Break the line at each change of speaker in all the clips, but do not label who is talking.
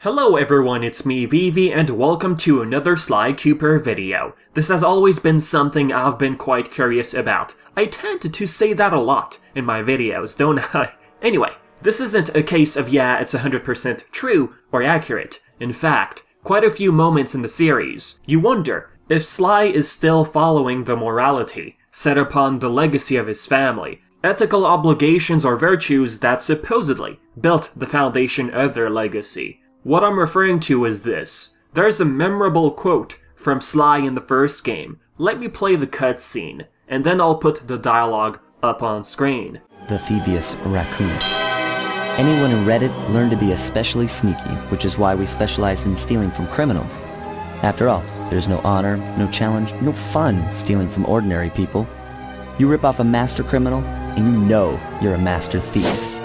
Hello everyone, it's me, Vivi, and welcome to another Sly Cooper video. This has always been something I've been quite curious about. I tend to say that a lot in my videos, don't I? Anyway, this isn't a case of it's 100% true or accurate. In fact, quite a few moments in the series, you wonder if Sly is still following the morality set upon the legacy of his family, ethical obligations or virtues that supposedly built the foundation of their legacy. What I'm referring to is this. There's a memorable quote from Sly in the first game. Let me play the cutscene, and then I'll put the dialogue up on screen.
The thievius raccoons. Anyone who read it learned to be especially sneaky, which is why we specialize in stealing from criminals. After all, there's no honor, no challenge, no fun stealing from ordinary people. You rip off a master criminal, and you know you're a master thief.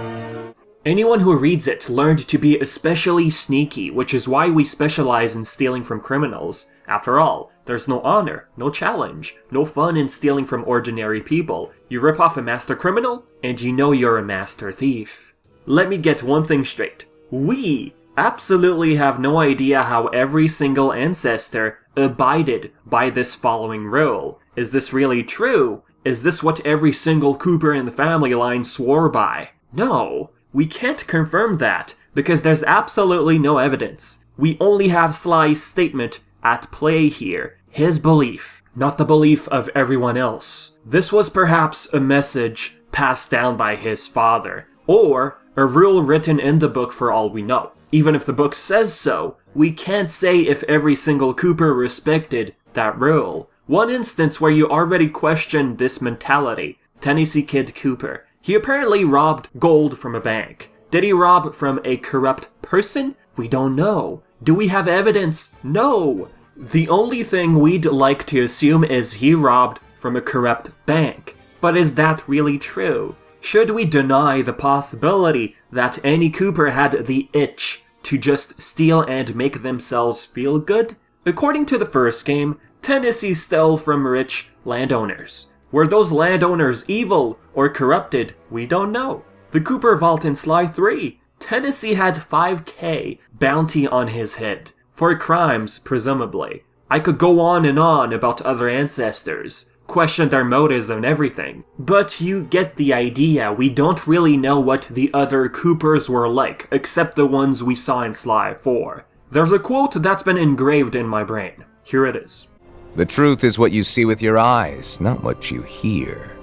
Anyone who reads it learned to be especially sneaky, which is why we specialize in stealing from criminals. After all, there's no honor, no challenge, no fun in stealing from ordinary people. You rip off a master criminal, and you know you're a master thief. Let me get one thing straight. We absolutely have no idea how every single ancestor abided by this following rule. Is this really true? Is this what every single Cooper in the family line swore by? No. We can't confirm that, because there's absolutely no evidence. We only have Sly's statement at play here. His belief, not the belief of everyone else. This was perhaps a message passed down by his father, or a rule written in the book for all we know. Even if the book says so, we can't say if every single Cooper respected that rule. One instance where you already question this mentality, Tennessee Kid Cooper. He apparently robbed gold from a bank. Did he rob from a corrupt person? We don't know. Do we have evidence? No. The only thing we'd like to assume is he robbed from a corrupt bank. But is that really true? Should we deny the possibility that any Cooper had the itch to just steal and make themselves feel good? According to the first game, Tennessee stole from rich landowners. Were those landowners evil or corrupted? We don't know. The Cooper Vault in Sly 3. Tennessee had $5,000 bounty on his head. For crimes, presumably. I could go on and on about other ancestors. Question their motives and everything. But you get the idea. We don't really know what the other Coopers were like, except the ones we saw in Sly 4. There's a quote that's been engraved in my brain. Here it is.
The truth is what you see with your eyes, not what you hear.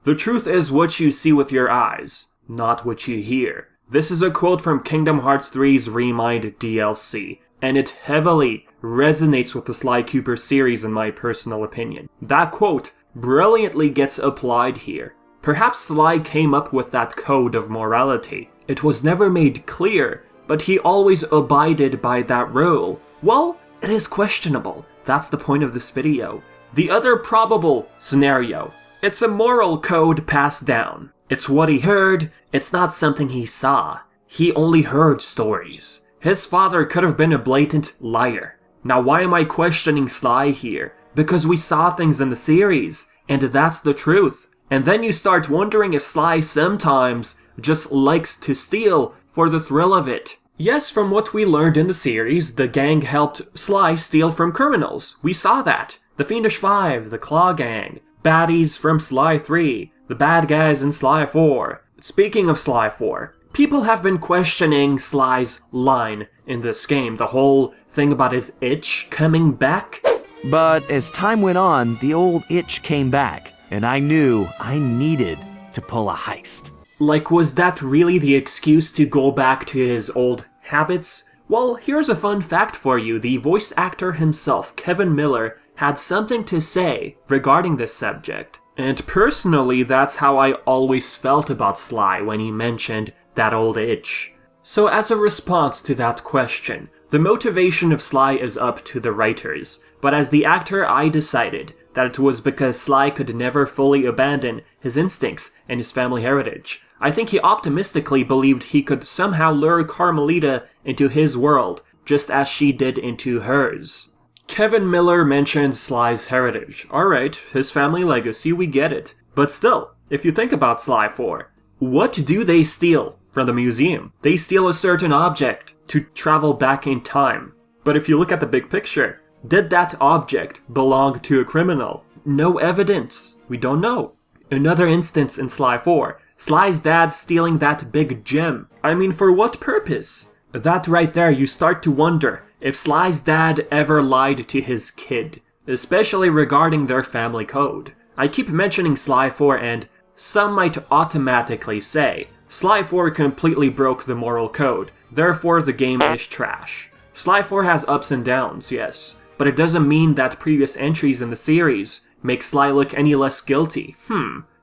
The truth is what you see with your eyes, not what you hear. This is a quote from Kingdom Hearts 3's Remind DLC, and it heavily resonates with the Sly Cooper series in my personal opinion. That quote brilliantly gets applied here. Perhaps Sly came up with that code of morality. It was never made clear, but he always abided by that rule. Well, it is questionable. That's the point of this video. The other probable scenario. It's a moral code passed down. It's what he heard. It's not something he saw. He only heard stories. His father could have been a blatant liar. Now why am I questioning Sly here? Because we saw things in the series, and that's the truth. And then you start wondering if Sly sometimes just likes to steal for the thrill of it. Yes, from what we learned in the series, the gang helped Sly steal from criminals. We saw that. The Fiendish Five, the Claw Gang, baddies from Sly 3, the bad guys in Sly 4. Speaking of Sly 4, people have been questioning Sly's line in this game, the whole thing about his itch coming back.
But as time went on, the old itch came back, and I knew I needed to pull a heist.
Like, was that really the excuse to go back to his old habits? Well, here's a fun fact for you. The voice actor himself, Kevin Miller, had something to say regarding this subject. And personally, that's how I always felt about Sly when he mentioned that old itch. So as a response to that question, the motivation of Sly is up to the writers. But as the actor, I decided that it was because Sly could never fully abandon his instincts and his family heritage. I think he optimistically believed he could somehow lure Carmelita into his world, just as she did into hers. Kevin Miller mentions Sly's heritage. Alright, his family legacy, we get it. But still, if you think about Sly 4, What do they steal from the museum? They steal a certain object to travel back in time. But if you look at the big picture, did that object belong to a criminal? No evidence. We don't know. Another instance in Sly 4. Sly's dad stealing that big gem. I mean, for what purpose? That right there, you start to wonder if Sly's dad ever lied to his kid, especially regarding their family code. I keep mentioning Sly 4 and some might automatically say, Sly 4 completely broke the moral code, therefore the game is trash. Sly 4 has ups and downs, yes, but it doesn't mean that previous entries in the series make Sly look any less guilty.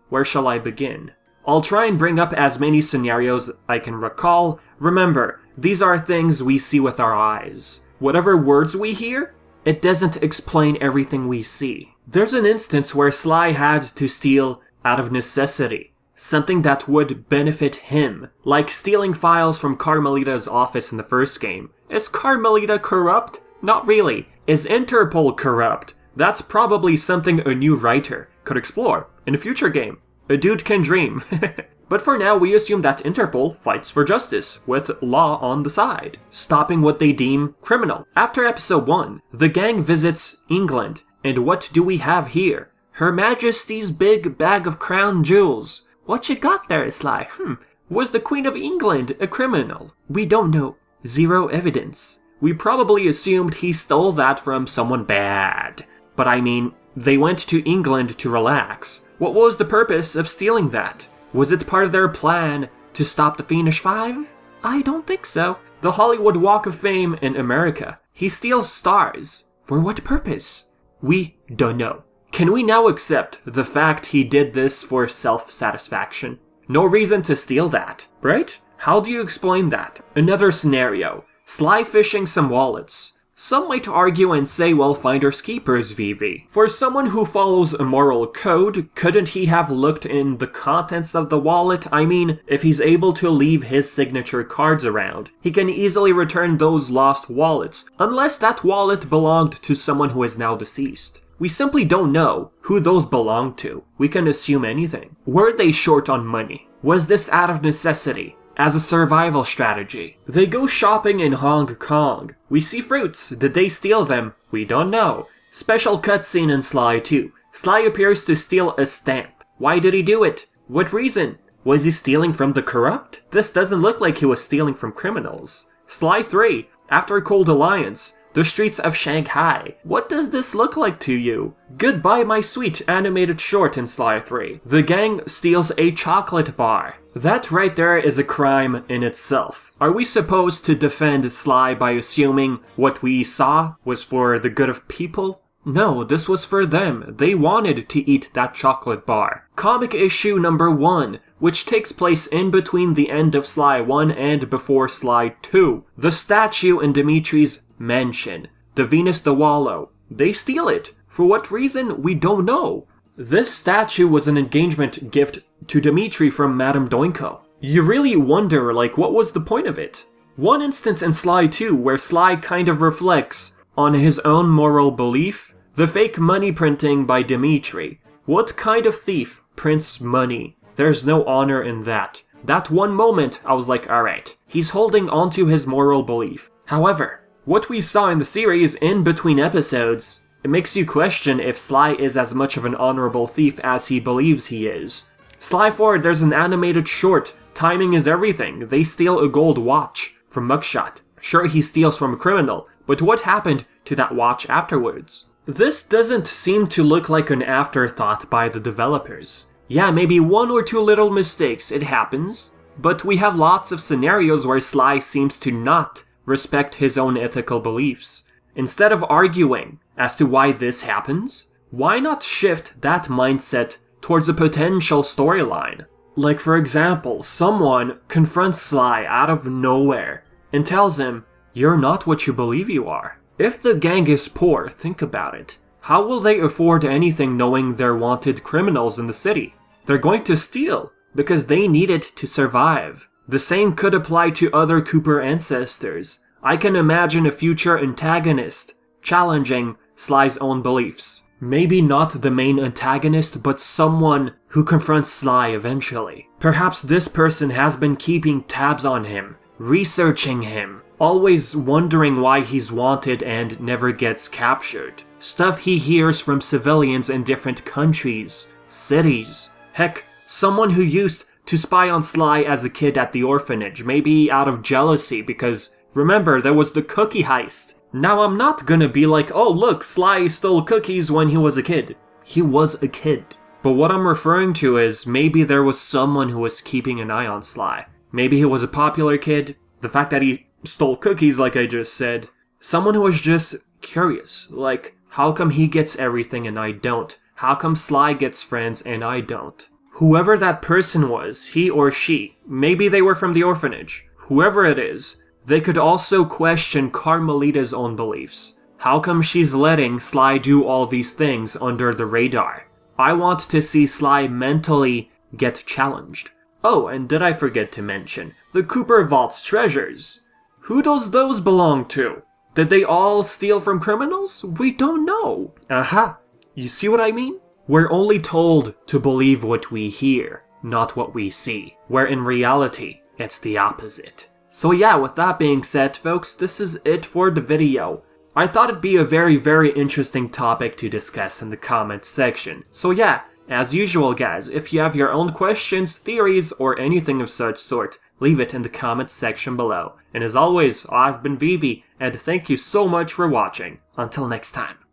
Where shall I begin? I'll try and bring up as many scenarios I can recall. Remember, these are things we see with our eyes. Whatever words we hear, it doesn't explain everything we see. There's an instance where Sly had to steal out of necessity, something that would benefit him, like stealing files from Carmelita's office in the first game. Is Carmelita corrupt? Not really. Is Interpol corrupt? That's probably something a new writer could explore in a future game. A dude can dream. But for now, we assume that Interpol fights for justice, with law on the side, stopping what they deem criminal. After episode 1, the gang visits England, and what do we have here? Her Majesty's big bag of crown jewels. What you got there, Sly? Was the Queen of England a criminal? We don't know. Zero evidence. We probably assumed he stole that from someone bad. But I mean, they went to England to relax. What was the purpose of stealing that? Was it part of their plan to stop the Fiendish Five? I don't think so. The Hollywood Walk of Fame in America. He steals stars. For what purpose? We don't know. Can we now accept the fact he did this for self-satisfaction? No reason to steal that, right? How do you explain that? Another scenario. Sly fishing some wallets. Some might argue and say, well, finders keepers, VV. For someone who follows a moral code, couldn't he have looked in the contents of the wallet? I mean, if he's able to leave his signature cards around, he can easily return those lost wallets, unless that wallet belonged to someone who is now deceased. We simply don't know who those belonged to. We can assume anything. Were they short on money? Was this out of necessity? As a survival strategy? They go shopping in Hong Kong. We see fruits. Did they steal them? We don't know. Special cutscene in Sly 2. Sly appears to steal a stamp. Why did he do it? What reason? Was he stealing from the corrupt? This doesn't look like he was stealing from criminals. Sly 3. After Cold Alliance. The streets of Shanghai. What does this look like to you? Goodbye My Sweet animated short in Sly 3. The gang steals a chocolate bar. That right there is a crime in itself. Are we supposed to defend Sly by assuming what we saw was for the good of people? No, this was for them. They wanted to eat that chocolate bar. Comic issue number 1, which takes place in between the end of Sly 1 and before Sly 2. The statue in Dimitri's mansion. The Venus de Wallow. They steal it. For what reason? We don't know. This statue was an engagement gift to Dimitri from Madame Doinko. You really wonder, what was the point of it? One instance in Sly 2 where Sly kind of reflects on his own moral belief. The fake money printing by Dimitri. What kind of thief prints money? There's no honor in that. That one moment, I was like, alright, he's holding onto his moral belief. However, what we saw in the series in between episodes, it makes you question if Sly is as much of an honorable thief as he believes he is. Sly 4, there's an animated short. Timing is everything. They steal a gold watch from Mugshot. Sure, he steals from a criminal, but what happened to that watch afterwards? This doesn't seem to look like an afterthought by the developers. Yeah, maybe one or two little mistakes, it happens. But we have lots of scenarios where Sly seems to not respect his own ethical beliefs. Instead of arguing as to why this happens, why not shift that mindset towards a potential storyline? Like, for example, someone confronts Sly out of nowhere and tells him, "You're not what you believe you are." If the gang is poor, think about it. How will they afford anything knowing they're wanted criminals in the city? They're going to steal because they need it to survive. The same could apply to other Cooper ancestors. I can imagine a future antagonist challenging Sly's own beliefs. Maybe not the main antagonist, but someone who confronts Sly eventually. Perhaps this person has been keeping tabs on him, researching him, always wondering why he's wanted and never gets captured. Stuff he hears from civilians in different countries, cities. Heck, someone who used to spy on Sly as a kid at the orphanage, maybe out of jealousy because, remember, there was the cookie heist. Now I'm not gonna be like, oh look, Sly stole cookies when he was a kid. He was a kid. But what I'm referring to is maybe there was someone who was keeping an eye on Sly. Maybe he was a popular kid. The fact that he stole cookies, like I just said. Someone who was just curious. Like, how come he gets everything and I don't? How come Sly gets friends and I don't? Whoever that person was, he or she, maybe they were from the orphanage. Whoever it is, they could also question Carmelita's own beliefs. How come she's letting Sly do all these things under the radar? I want to see Sly mentally get challenged. Oh, and did I forget to mention, the Cooper Vault's treasures. Who does those belong to? Did they all steal from criminals? We don't know. Aha! You see what I mean? We're only told to believe what we hear, not what we see. Where in reality, it's the opposite. So yeah, with that being said, folks, this is it for the video. I thought it'd be a very, very interesting topic to discuss in the comments section. So yeah, as usual guys, if you have your own questions, theories, or anything of such sort, leave it in the comments section below. And as always, I've been Vivi, and thank you so much for watching. Until next time.